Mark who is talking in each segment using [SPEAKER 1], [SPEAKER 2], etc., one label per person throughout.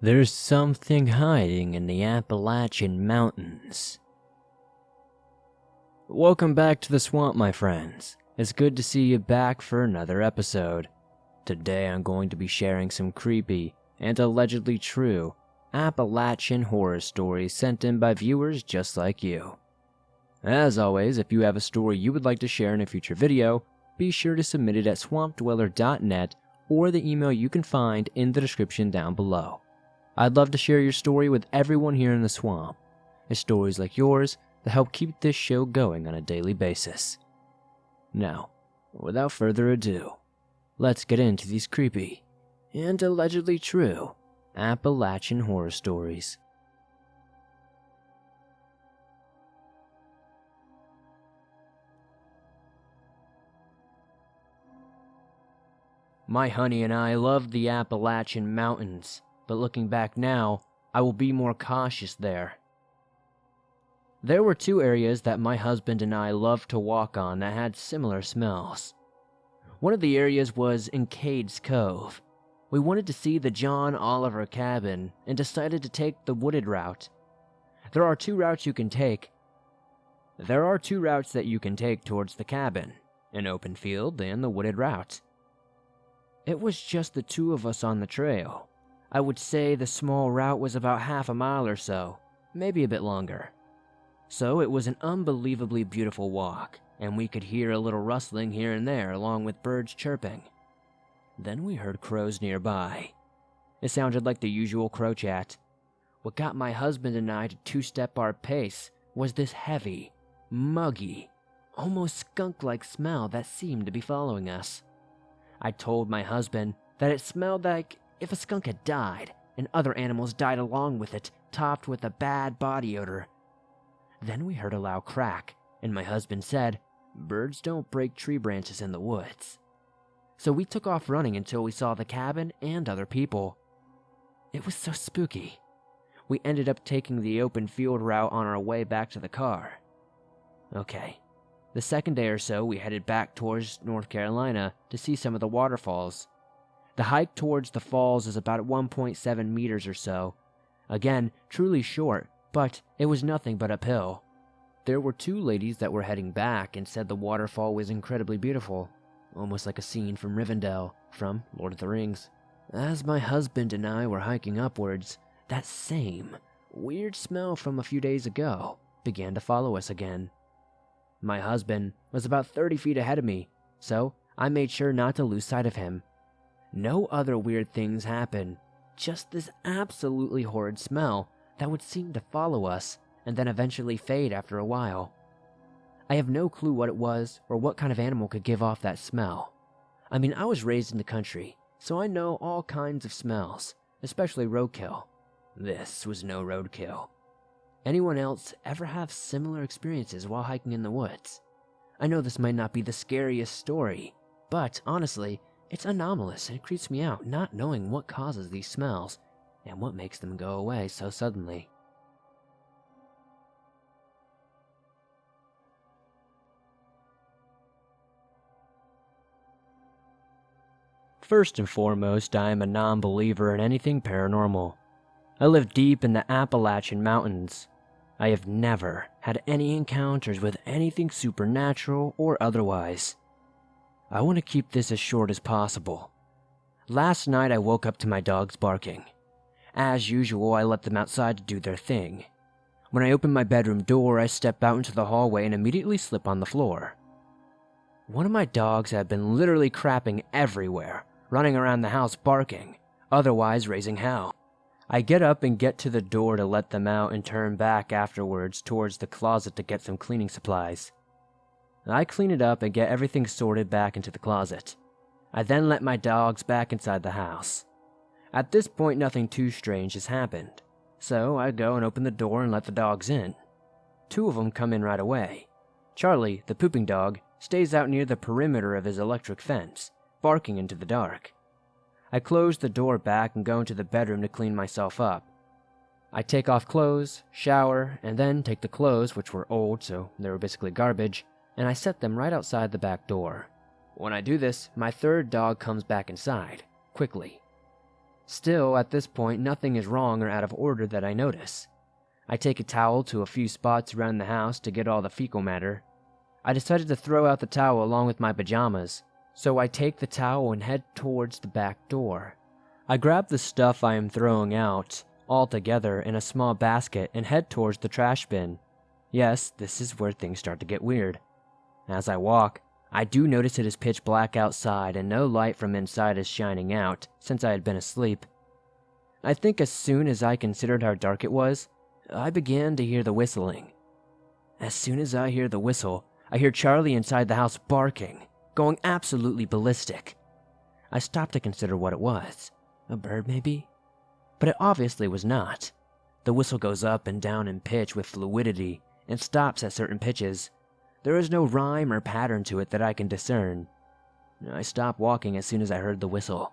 [SPEAKER 1] There's something hiding in the Appalachian Mountains. Welcome back to the swamp, my friends. It's good to see you back for another episode. Today I'm going to be sharing some creepy and allegedly true Appalachian horror stories sent in by viewers just like you. As always, if you have a story you would like to share in a future video, be sure to submit it at swampdweller.net or the email you can find in the description down below. I'd love to share your story with everyone here in the swamp. It's stories like yours that help keep this show going on a daily basis. Now, without further ado, let's get into these creepy and allegedly true Appalachian horror stories. My honey and I loved the Appalachian Mountains, but looking back now, I will be more cautious there. There were two areas that my husband and I loved to walk on that had similar smells. One of the areas was in Cades Cove. We wanted to see the John Oliver cabin and decided to take the wooded route. There are two routes that you can take towards the cabin, an open field and the wooded route. It was just the two of us on the trail. I would say the small route was about half a mile or so, maybe a bit longer. So it was an unbelievably beautiful walk, and we could hear a little rustling here and there along with birds chirping. Then we heard crows nearby. It sounded like the usual crow chat. What got my husband and I to two-step our pace was this heavy, muggy, almost skunk-like smell that seemed to be following us. I told my husband that it smelled like if a skunk had died, and other animals died along with it, topped with a bad body odor. Then we heard a loud crack, and my husband said, "Birds don't break tree branches in the woods." So we took off running until we saw the cabin and other people. It was so spooky. We ended up taking the open field route on our way back to the car. Okay, the second day or so we headed back towards North Carolina to see some of the waterfalls. The hike towards the falls is about 1.7 meters or so. Again, truly short, but it was nothing but uphill. There were two ladies that were heading back and said the waterfall was incredibly beautiful, almost like a scene from Rivendell from Lord of the Rings. As my husband and I were hiking upwards, that same weird smell from a few days ago began to follow us again. My husband was about 30 feet ahead of me, so I made sure not to lose sight of him. No other weird things happened, just this absolutely horrid smell that would seem to follow us and then eventually fade after a while. I have no clue what it was or what kind of animal could give off that smell. I mean, I was raised in the country, so I know all kinds of smells, especially roadkill. This was no roadkill. Anyone else ever have similar experiences while hiking in the woods? I know this might not be the scariest story, but honestly, it's anomalous and it creeps me out not knowing what causes these smells and what makes them go away so suddenly. First and foremost, I am a non-believer in anything paranormal. I live deep in the Appalachian Mountains. I have never had any encounters with anything supernatural or otherwise. I want to keep this as short as possible. Last night I woke up to my dogs barking. As usual, I let them outside to do their thing. When I open my bedroom door, I step out into the hallway and immediately slip on the floor. One of my dogs had been literally crapping everywhere, running around the house barking, otherwise raising hell. I get up and get to the door to let them out and turn back afterwards towards the closet to get some cleaning supplies. I clean it up and get everything sorted back into the closet. I then let my dogs back inside the house. At this point, nothing too strange has happened, so I go and open the door and let the dogs in. Two of them come in right away. Charlie, the pooping dog, stays out near the perimeter of his electric fence, barking into the dark. I close the door back and go into the bedroom to clean myself up. I take off clothes, shower, and then take the clothes, which were old so they were basically garbage, and I set them right outside the back door. When I do this, my third dog comes back inside, quickly. Still, at this point, nothing is wrong or out of order that I notice. I take a towel to a few spots around the house to get all the fecal matter. I decided to throw out the towel along with my pajamas, so I take the towel and head towards the back door. I grab the stuff I am throwing out, all together in a small basket, and head towards the trash bin. Yes, this is where things start to get weird. As I walk, I do notice it is pitch black outside and no light from inside is shining out, since I had been asleep. I think as soon as I considered how dark it was, I began to hear the whistling. As soon as I hear the whistle, I hear Charlie inside the house barking, going absolutely ballistic. I stop to consider what it was. A bird, maybe? But it obviously was not. The whistle goes up and down in pitch with fluidity and stops at certain pitches. There is no rhyme or pattern to it that I can discern. I stopped walking as soon as I heard the whistle.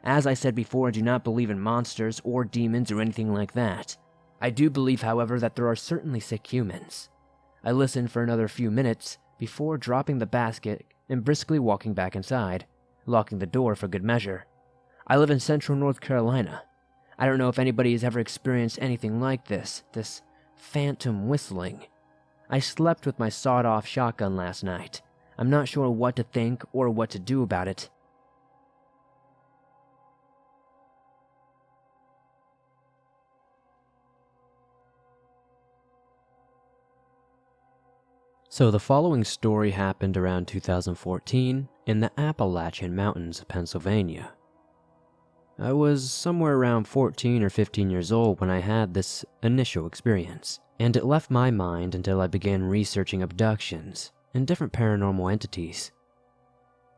[SPEAKER 1] As I said before, I do not believe in monsters or demons or anything like that. I do believe, however, that there are certainly sick humans. I listened for another few minutes before dropping the basket and briskly walking back inside, locking the door for good measure. I live in central North Carolina. I don't know if anybody has ever experienced anything like this phantom whistling. I slept with my sawed-off shotgun last night. I'm not sure what to think or what to do about it. So the following story happened around 2014 in the Appalachian Mountains of Pennsylvania. I was somewhere around 14 or 15 years old when I had this initial experience, and it left my mind until I began researching abductions and different paranormal entities.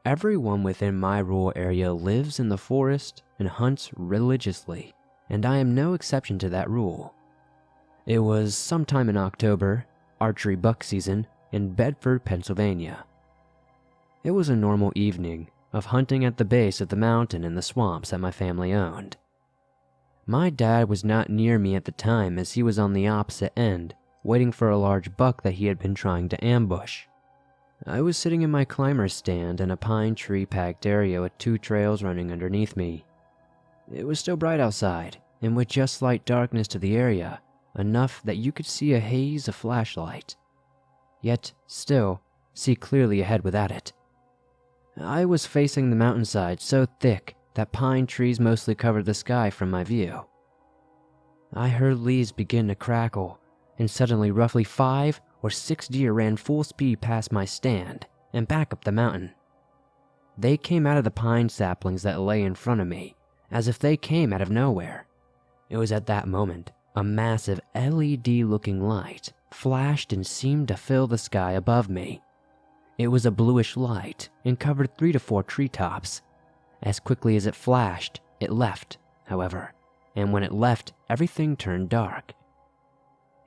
[SPEAKER 1] Everyone within my rural area lives in the forest and hunts religiously, and I am no exception to that rule. It was sometime in October, archery buck season, in Bedford, Pennsylvania. It was a normal evening of hunting at the base of the mountain in the swamps that my family owned. My dad was not near me at the time as he was on the opposite end, waiting for a large buck that he had been trying to ambush. I was sitting in my climber's stand in a pine tree-packed area with 2 trails running underneath me. It was still bright outside, and with just slight darkness to the area, enough that you could see a haze of flashlight. Yet, still, see clearly ahead without it. I was facing the mountainside so thick that pine trees mostly covered the sky from my view. I heard leaves begin to crackle, and suddenly roughly 5 or 6 deer ran full speed past my stand and back up the mountain. They came out of the pine saplings that lay in front of me, as if they came out of nowhere. It was at that moment a massive LED-looking light flashed and seemed to fill the sky above me. It was a bluish light and covered 3 to 4 treetops. As quickly as it flashed, it left, however, and when it left, everything turned dark.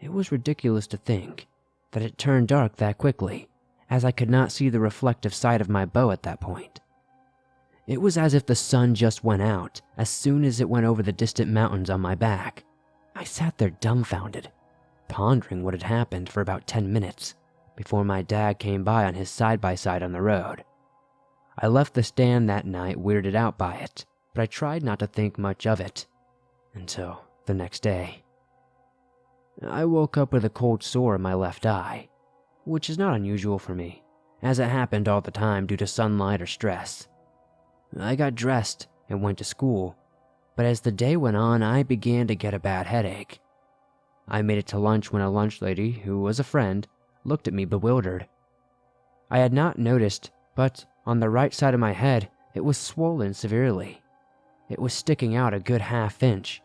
[SPEAKER 1] It was ridiculous to think that it turned dark that quickly, as I could not see the reflective side of my bow at that point. It was as if the sun just went out as soon as it went over the distant mountains on my back. I sat there dumbfounded, pondering what had happened for about 10 minutes before my dad came by on his side-by-side on the road. I left the stand that night weirded out by it, but I tried not to think much of it until the next day. I woke up with a cold sore in my left eye, which is not unusual for me, as it happened all the time due to sunlight or stress. I got dressed and went to school, but as the day went on, I began to get a bad headache. I made it to lunch when a lunch lady, who was a friend, looked at me bewildered. I had not noticed, but on the right side of my head, it was swollen severely. It was sticking out a good half-inch.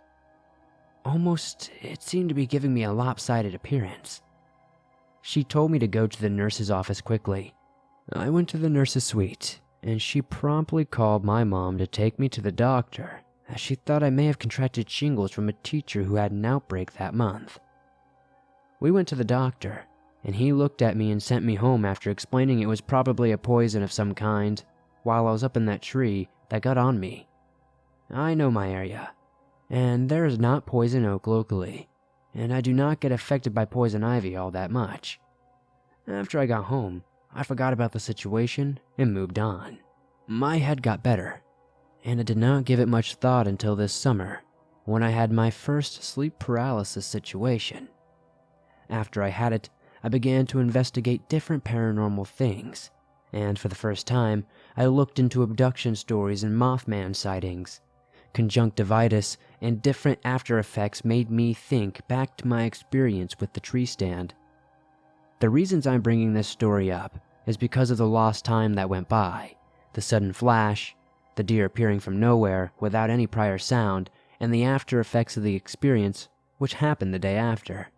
[SPEAKER 1] Almost, it seemed to be giving me a lopsided appearance. She told me to go to the nurse's office quickly. I went to the nurse's suite, and she promptly called my mom to take me to the doctor, as she thought I may have contracted shingles from a teacher who had an outbreak that month. We went to the doctor, and he looked at me and sent me home after explaining it was probably a poison of some kind while I was up in that tree that got on me. I know my area, and there is not poison oak locally, and I do not get affected by poison ivy all that much. After I got home, I forgot about the situation and moved on. My head got better, and I did not give it much thought until this summer, when I had my first sleep paralysis situation. After I had it, I began to investigate different paranormal things, and for the first time, I looked into abduction stories and Mothman sightings. Conjunctivitis and different after effects made me think back to my experience with the tree stand. The reasons I'm bringing this story up is because of the lost time that went by, the sudden flash, the deer appearing from nowhere without any prior sound, and the after effects of the experience, which happened the day after.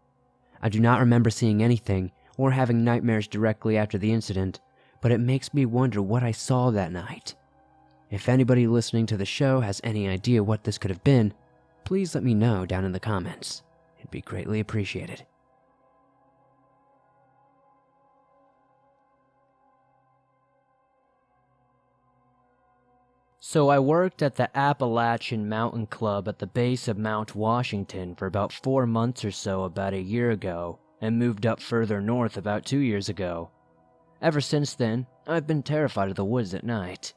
[SPEAKER 1] I do not remember seeing anything or having nightmares directly after the incident, but it makes me wonder what I saw that night. If anybody listening to the show has any idea what this could have been, please let me know down in the comments. It'd be greatly appreciated. So I worked at the Appalachian Mountain Club at the base of Mount Washington for about 4 months or so about a year ago, and moved up further north about 2 years ago. Ever since then, I've been terrified of the woods at night.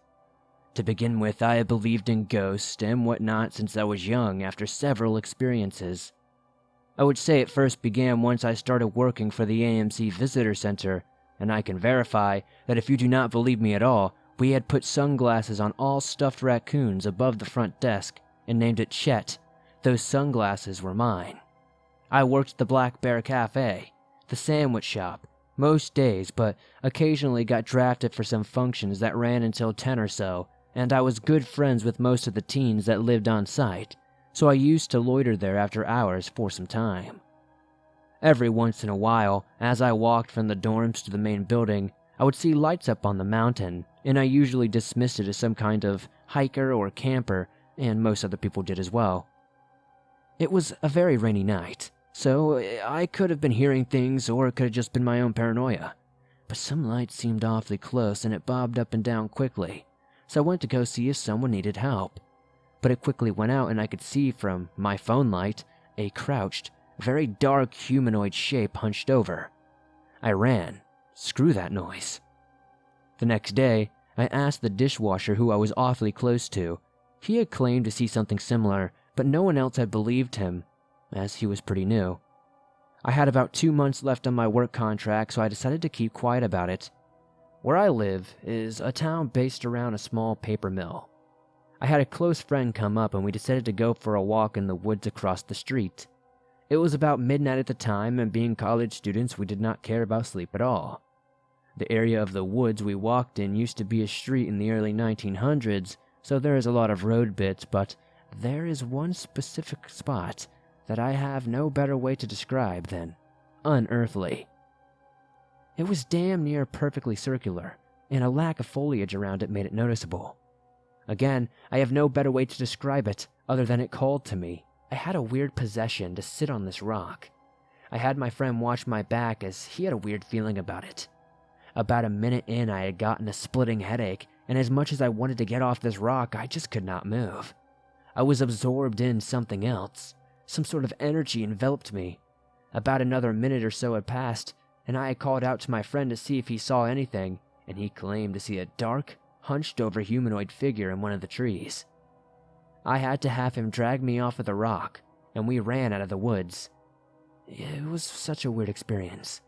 [SPEAKER 1] To begin with, I had believed in ghosts and whatnot since I was young after several experiences. I would say it first began once I started working for the AMC Visitor Center, and I can verify that if you do not believe me at all, we had put sunglasses on all stuffed raccoons above the front desk and named it Chet. Those sunglasses were mine. I worked at the Black Bear Cafe, the sandwich shop, most days, but occasionally got drafted for some functions that ran until 10 or so, and I was good friends with most of the teens that lived on site, so I used to loiter there after hours for some time. Every once in a while, as I walked from the dorms to the main building, I would see lights up on the mountain, and I usually dismissed it as some kind of hiker or camper, and most other people did as well. It was a very rainy night, so I could have been hearing things or it could have just been my own paranoia. But some lights seemed awfully close and it bobbed up and down quickly, so I went to go see if someone needed help. But it quickly went out and I could see from my phone light a crouched, very dark humanoid shape hunched over. I ran. Screw that noise. The next day, I asked the dishwasher who I was awfully close to. He had claimed to see something similar, but no one else had believed him, as he was pretty new. I had about 2 months left on my work contract, so I decided to keep quiet about it. Where I live is a town based around a small paper mill. I had a close friend come up and we decided to go for a walk in the woods across the street. It was about midnight at the time, and being college students, we did not care about sleep at all. The area of the woods we walked in used to be a street in the early 1900s, so there is a lot of road bits, but there is one specific spot that I have no better way to describe than unearthly. It was damn near perfectly circular, and a lack of foliage around it made it noticeable. Again, I have no better way to describe it other than it called to me. I had a weird possession to sit on this rock. I had my friend watch my back as he had a weird feeling about it. About a minute in, I had gotten a splitting headache, and as much as I wanted to get off this rock, I just could not move. I was absorbed in something else. Some sort of energy enveloped me. About another minute or so had passed, and I had called out to my friend to see if he saw anything, and he claimed to see a dark, hunched-over humanoid figure in one of the trees. I had to have him drag me off of the rock, and we ran out of the woods. It was such a weird experience.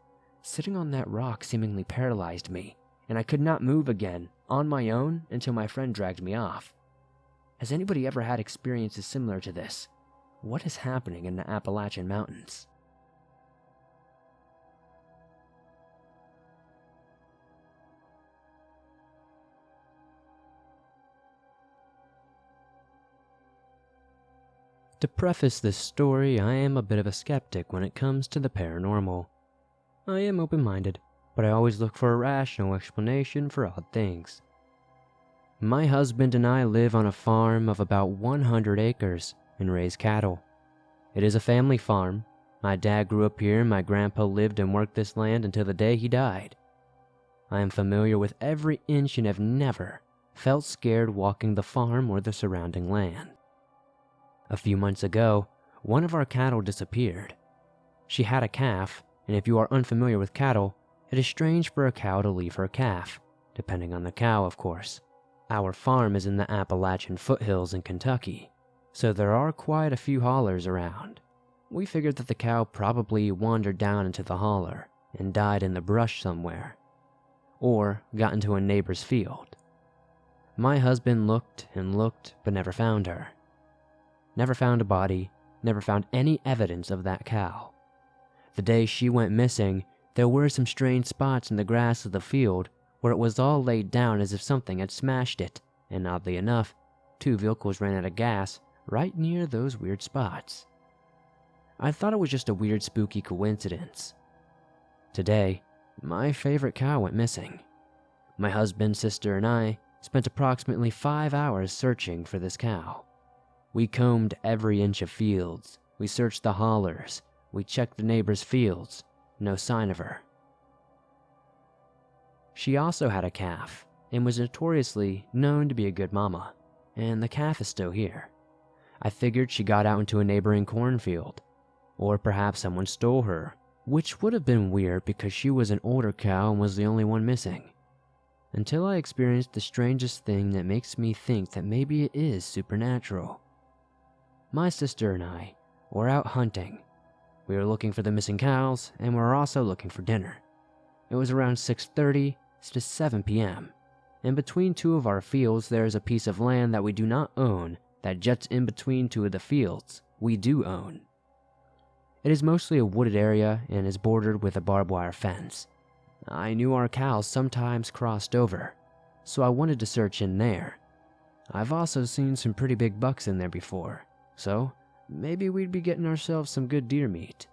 [SPEAKER 1] Sitting on that rock seemingly paralyzed me, and I could not move again on my own until my friend dragged me off. Has anybody ever had experiences similar to this? What is happening in the Appalachian Mountains? To preface this story, I am a bit of a skeptic when it comes to the paranormal. I am open-minded, but I always look for a rational explanation for odd things. My husband and I live on a farm of about 100 acres and raise cattle. It is a family farm. My dad grew up here and my grandpa lived and worked this land until the day he died. I am familiar with every inch and have never felt scared walking the farm or the surrounding land. A few months ago, one of our cattle disappeared. She had a calf, and if you are unfamiliar with cattle, it is strange for a cow to leave her calf, depending on the cow, of course. Our farm is in the Appalachian foothills in Kentucky, so there are quite a few hollers around. We figured that the cow probably wandered down into the holler and died in the brush somewhere, or got into a neighbor's field. My husband looked and looked, but never found her. Never found a body, never found any evidence of that cow. The day she went missing, there were some strange spots in the grass of the field where it was all laid down as if something had smashed it, and oddly enough, 2 vehicles ran out of gas right near those weird spots. I thought it was just a weird, spooky coincidence. Today, my favorite cow went missing. My husband, sister, and I spent approximately 5 hours searching for this cow. We combed every inch of fields, we searched the hollers, we checked the neighbors' fields, no sign of her. She also had a calf, and was notoriously known to be a good mama, and the calf is still here. I figured she got out into a neighboring cornfield, or perhaps someone stole her, which would have been weird because she was an older cow and was the only one missing. Until I experienced the strangest thing that makes me think that maybe it is supernatural. My sister and I were out hunting. We were looking for the missing cows, and we were also looking for dinner. It was around 6:30 to 7 p.m., and between 2 of our fields there is a piece of land that we do not own that juts in between 2 of the fields we do own. It is mostly a wooded area and is bordered with a barbed wire fence. I knew our cows sometimes crossed over, so I wanted to search in there. I've also seen some pretty big bucks in there before, so maybe we'd be getting ourselves some good deer meat.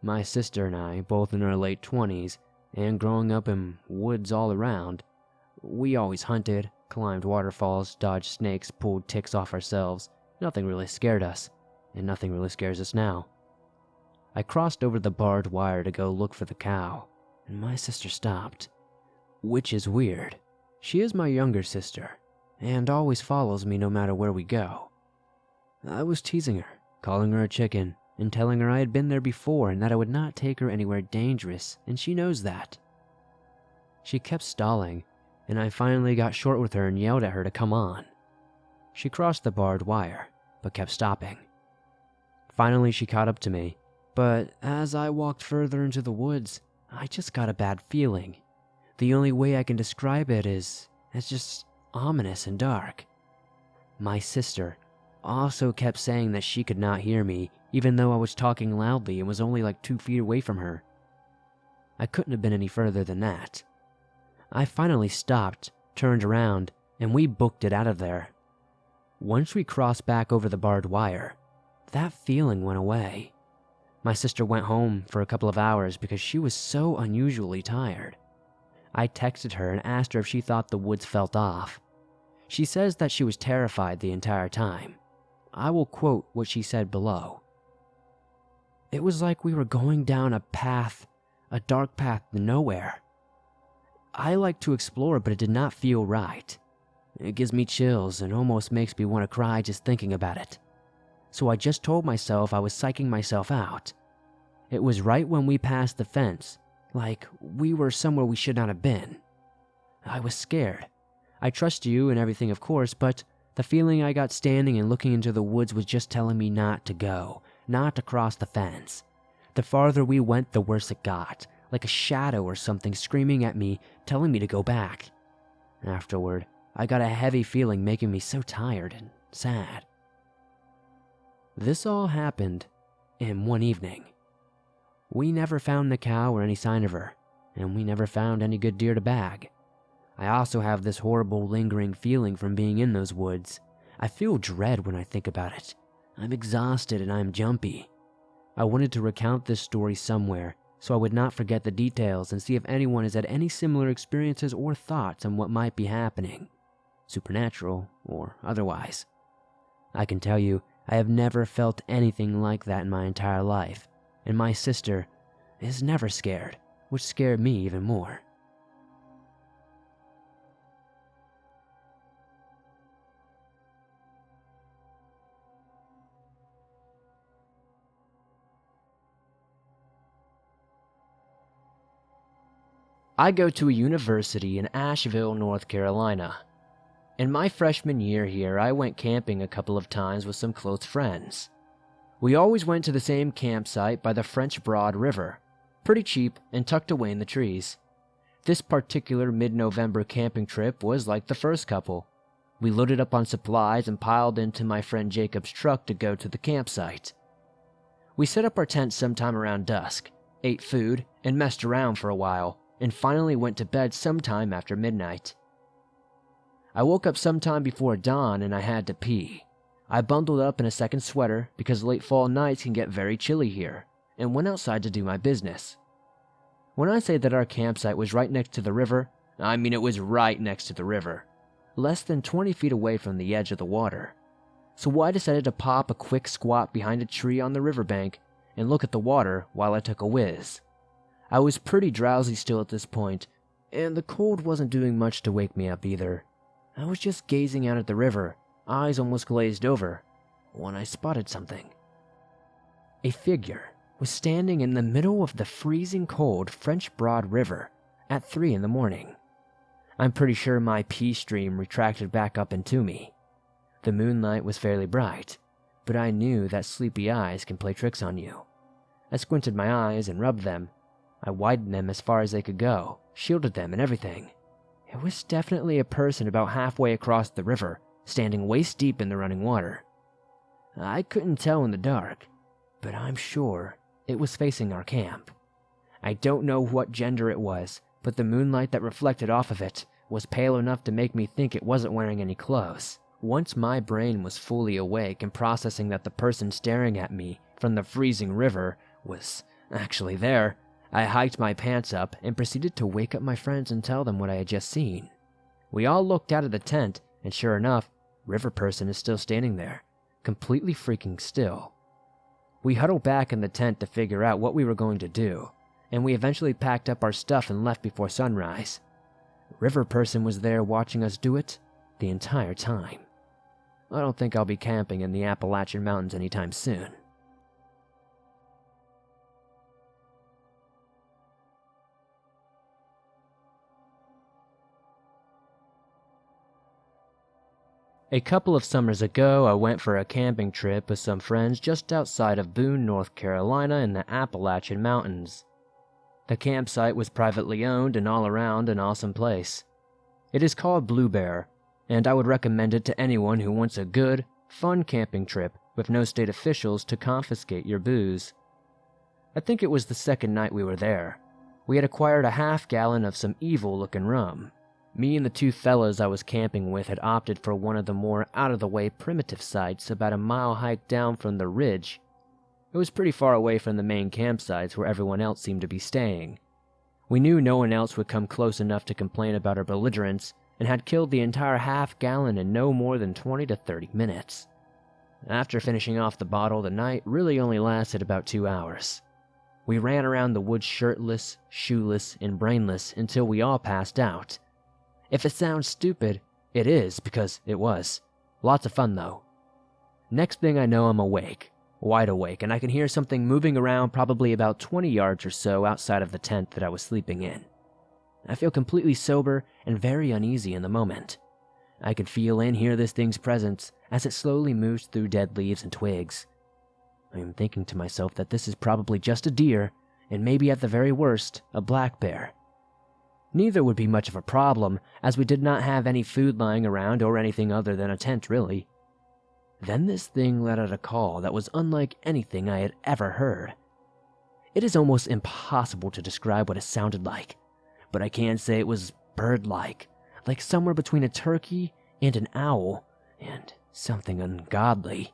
[SPEAKER 1] My sister and I, both in our late 20s, and growing up in woods all around, we always hunted, climbed waterfalls, dodged snakes, pulled ticks off ourselves. Nothing really scared us, and nothing really scares us now. I crossed over the barbed wire to go look for the cow, and my sister stopped. Which is weird. She is my younger sister, and always follows me no matter where we go. I was teasing her, calling her a chicken, and telling her I had been there before and that I would not take her anywhere dangerous, and she knows that. She kept stalling, and I finally got short with her and yelled at her to come on. She crossed the barbed wire, but kept stopping. Finally, she caught up to me, but as I walked further into the woods, I just got a bad feeling. The only way I can describe it is it's just ominous and dark. My sister also kept saying that she could not hear me, even though I was talking loudly and was only like 2 feet away from her. I couldn't have been any further than that. I finally stopped, turned around, and we booked it out of there. Once we crossed back over the barbed wire, that feeling went away. My sister went home for a couple of hours because she was so unusually tired. I texted her and asked her if she thought the woods felt off. She says that she was terrified the entire time. I will quote what she said below. "It was like we were going down a path, a dark path to nowhere. I like to explore, but it did not feel right. It gives me chills and almost makes me want to cry just thinking about it. So I just told myself I was psyching myself out. It was right when we passed the fence, like we were somewhere we should not have been. I was scared. I trust you and everything, of course, but the feeling I got standing and looking into the woods was just telling me not to go, not to cross the fence. The farther we went, the worse it got, like a shadow or something screaming at me, telling me to go back. Afterward, I got a heavy feeling making me so tired and sad." This all happened in one evening. We never found the cow or any sign of her, and we never found any good deer to bag. I also have this horrible lingering feeling from being in those woods. I feel dread when I think about it. I'm exhausted and I'm jumpy. I wanted to recount this story somewhere so I would not forget the details and see if anyone has had any similar experiences or thoughts on what might be happening, supernatural or otherwise. I can tell you, I have never felt anything like that in my entire life, and my sister is never scared, which scared me even more. I go to a university in Asheville, North Carolina. In my freshman year here, I went camping a couple of times with some close friends. We always went to the same campsite by the French Broad River, pretty cheap and tucked away in the trees. This particular mid-November camping trip was like the first couple. We loaded up on supplies and piled into my friend Jacob's truck to go to the campsite. We set up our tent sometime around dusk, ate food, and messed around for a while, and finally went to bed sometime after midnight. I woke up sometime before dawn and I had to pee. I bundled up in a second sweater because late fall nights can get very chilly here, and went outside to do my business. When I say that our campsite was right next to the river, I mean it was right next to the river, less than 20 feet away from the edge of the water. So I decided to pop a quick squat behind a tree on the riverbank and look at the water while I took a whiz. I was pretty drowsy still at this point, and the cold wasn't doing much to wake me up either. I was just gazing out at the river, eyes almost glazed over, when I spotted something. A figure was standing in the middle of the freezing cold French Broad River at 3 in the morning. I'm pretty sure my pee stream retracted back up into me. The moonlight was fairly bright, but I knew that sleepy eyes can play tricks on you. I squinted my eyes and rubbed them. I widened them as far as they could go, shielded them and everything. It was definitely a person about halfway across the river, standing waist deep in the running water. I couldn't tell in the dark, but I'm sure it was facing our camp. I don't know what gender it was, but the moonlight that reflected off of it was pale enough to make me think it wasn't wearing any clothes. Once my brain was fully awake and processing that the person staring at me from the freezing river was actually there, I hiked my pants up and proceeded to wake up my friends and tell them what I had just seen. We all looked out of the tent, and sure enough, river person is still standing there, completely freaking still. We huddled back in the tent to figure out what we were going to do, and we eventually packed up our stuff and left before sunrise. River person was there watching us do it the entire time. I don't think I'll be camping in the Appalachian Mountains anytime soon. A couple of summers ago, I went for a camping trip with some friends just outside of Boone, North Carolina in the Appalachian Mountains. The campsite was privately owned and all around an awesome place. It is called Blue Bear, and I would recommend it to anyone who wants a good, fun camping trip with no state officials to confiscate your booze. I think it was the second night we were there. We had acquired a half-gallon of some evil-looking rum. Me and the two fellas I was camping with had opted for one of the more out-of-the-way primitive sites about a mile hike down from the ridge. It was pretty far away from the main campsites where everyone else seemed to be staying. We knew no one else would come close enough to complain about our belligerence, and had killed the entire half-gallon in no more than 20 to 30 minutes. After finishing off the bottle, the night really only lasted about 2 hours. We ran around the woods shirtless, shoeless, and brainless until we all passed out. If it sounds stupid, it is, because it was. Lots of fun, though. Next thing I know, I'm awake, wide awake, and I can hear something moving around probably about 20 yards or so outside of the tent that I was sleeping in. I feel completely sober and very uneasy in the moment. I can feel and hear this thing's presence as it slowly moves through dead leaves and twigs. I am thinking to myself that this is probably just a deer, and maybe at the very worst, a black bear. Neither would be much of a problem, as we did not have any food lying around or anything other than a tent, really. Then this thing let out a call that was unlike anything I had ever heard. It is almost impossible to describe what it sounded like, but I can say it was bird-like, like somewhere between a turkey and an owl, and something ungodly.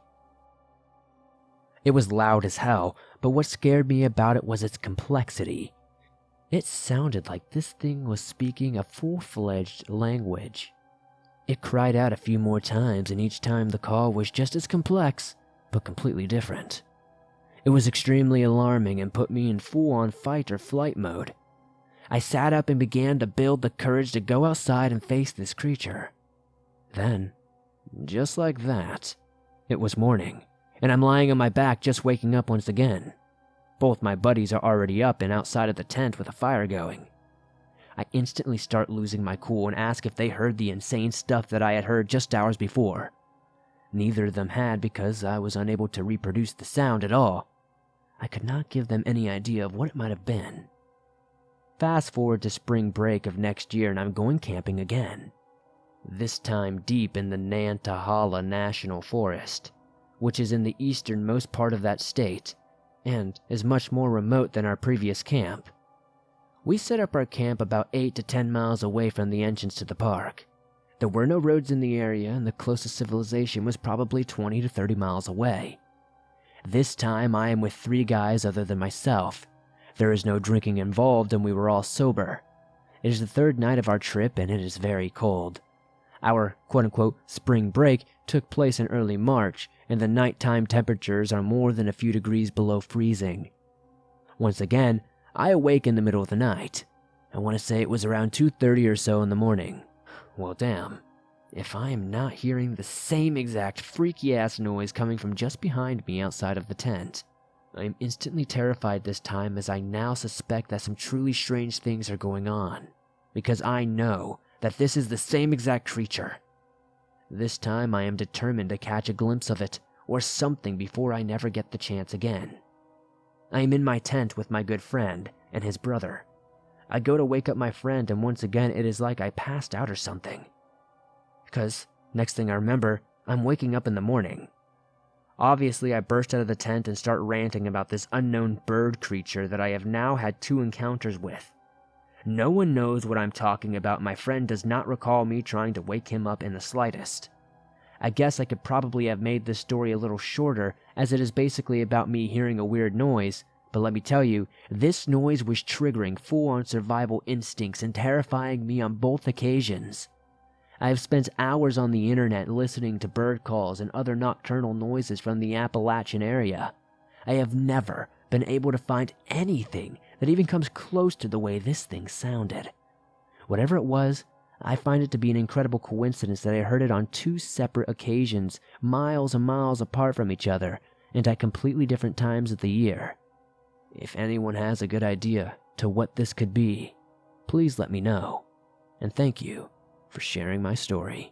[SPEAKER 1] It was loud as hell, but what scared me about it was its complexity. It sounded like this thing was speaking a full-fledged language. It cried out a few more times, and each time the call was just as complex, but completely different. It was extremely alarming and put me in full-on fight or flight mode. I sat up and began to build the courage to go outside and face this creature. Then, just like that, it was morning, and I'm lying on my back just waking up once again. Both my buddies are already up and outside of the tent with a fire going. I instantly start losing my cool and ask if they heard the insane stuff that I had heard just hours before. Neither of them had because I was unable to reproduce the sound at all. I could not give them any idea of what it might have been. Fast forward to spring break of next year and I'm going camping again. This time deep in the Nantahala National Forest, which is in the easternmost part of that state, and is much more remote than our previous camp. We set up our camp about 8 to 10 miles away from the entrance to the park. There were no roads in the area and the closest civilization was probably 20 to 30 miles away. This time I am with 3 guys other than myself. There is no drinking involved and we were all sober. It is the 3rd night of our trip and it is very cold. Our quote-unquote spring break took place in early March and the nighttime temperatures are more than a few degrees below freezing. Once again, I awake in the middle of the night. I want to say it was around 2:30 or so in the morning. Well, damn. If I am not hearing the same exact freaky-ass noise coming from just behind me outside of the tent, I am instantly terrified this time as I now suspect that some truly strange things are going on, because I know that this is the same exact creature. This time I am determined to catch a glimpse of it or something before I never get the chance again. I am in my tent with my good friend and his brother. I go to wake up my friend and once again it is like I passed out or something. Because, next thing I remember, I'm waking up in the morning. Obviously, I burst out of the tent and start ranting about this unknown bird creature that I have now had 2 encounters with. No one knows what I'm talking about. My friend does not recall me trying to wake him up in the slightest. I guess I could probably have made this story a little shorter, as it is basically about me hearing a weird noise, but let me tell you, this noise was triggering full-on survival instincts and terrifying me on both occasions. I have spent hours on the internet listening to bird calls and other nocturnal noises from the Appalachian area. I have never been able to find anything that even comes close to the way this thing sounded. Whatever it was, I find it to be an incredible coincidence that I heard it on 2 separate occasions, miles and miles apart from each other, and at completely different times of the year. If anyone has a good idea to what this could be, please let me know, and thank you for sharing my story.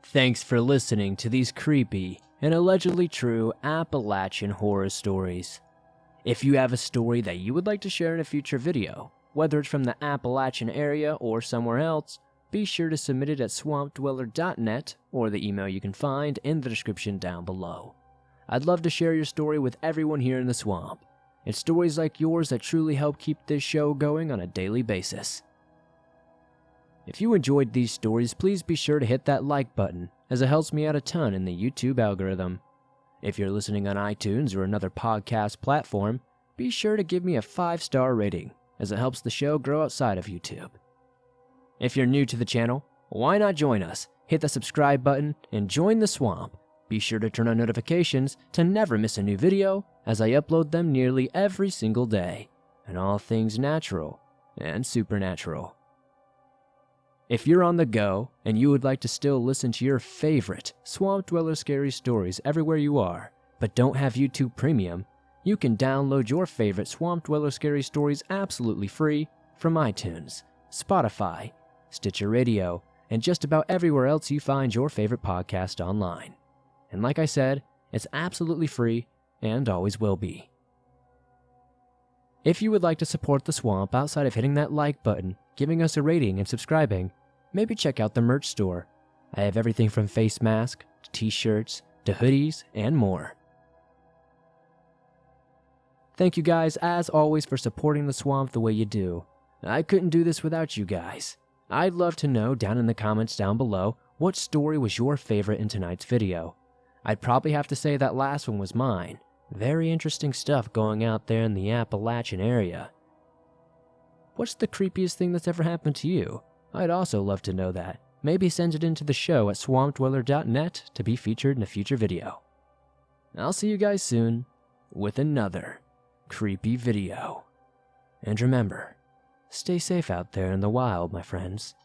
[SPEAKER 1] Thanks for listening to these creepy and allegedly true Appalachian horror stories. If you have a story that you would like to share in a future video, whether it's from the Appalachian area or somewhere else, be sure to submit it at swampdweller.net or the email you can find in the description down below. I'd love to share your story with everyone here in the swamp. It's stories like yours that truly help keep this show going on a daily basis. If you enjoyed these stories, please be sure to hit that like button, as it helps me out a ton in the YouTube algorithm. If you're listening on iTunes or another podcast platform, be sure to give me a 5-star rating, as it helps the show grow outside of YouTube. If you're new to the channel, why not join us? Hit the subscribe button and join the swamp. Be sure to turn on notifications to never miss a new video, as I upload them nearly every single day, and all things natural and supernatural. If you're on the go and you would like to still listen to your favorite Swamp Dweller scary stories everywhere you are, but don't have YouTube Premium, you can download your favorite Swamp Dweller scary stories absolutely free from iTunes, Spotify, Stitcher Radio, and just about everywhere else you find your favorite podcast online. And like I said, it's absolutely free and always will be. If you would like to support the swamp outside of hitting that like button, giving us a rating, and subscribing, maybe check out the merch store. I have everything from face masks, to t-shirts, to hoodies, and more. Thank you guys, as always, for supporting the swamp the way you do. I couldn't do this without you guys. I'd love to know down in the comments down below what story was your favorite in tonight's video. I'd probably have to say that last one was mine. Very interesting stuff going out there in the Appalachian area. What's the creepiest thing that's ever happened to you? I'd also love to know that. Maybe send it into the show at swampdweller.net to be featured in a future video. I'll see you guys soon with another creepy video. And remember, Stay safe out there in the wild, my friends.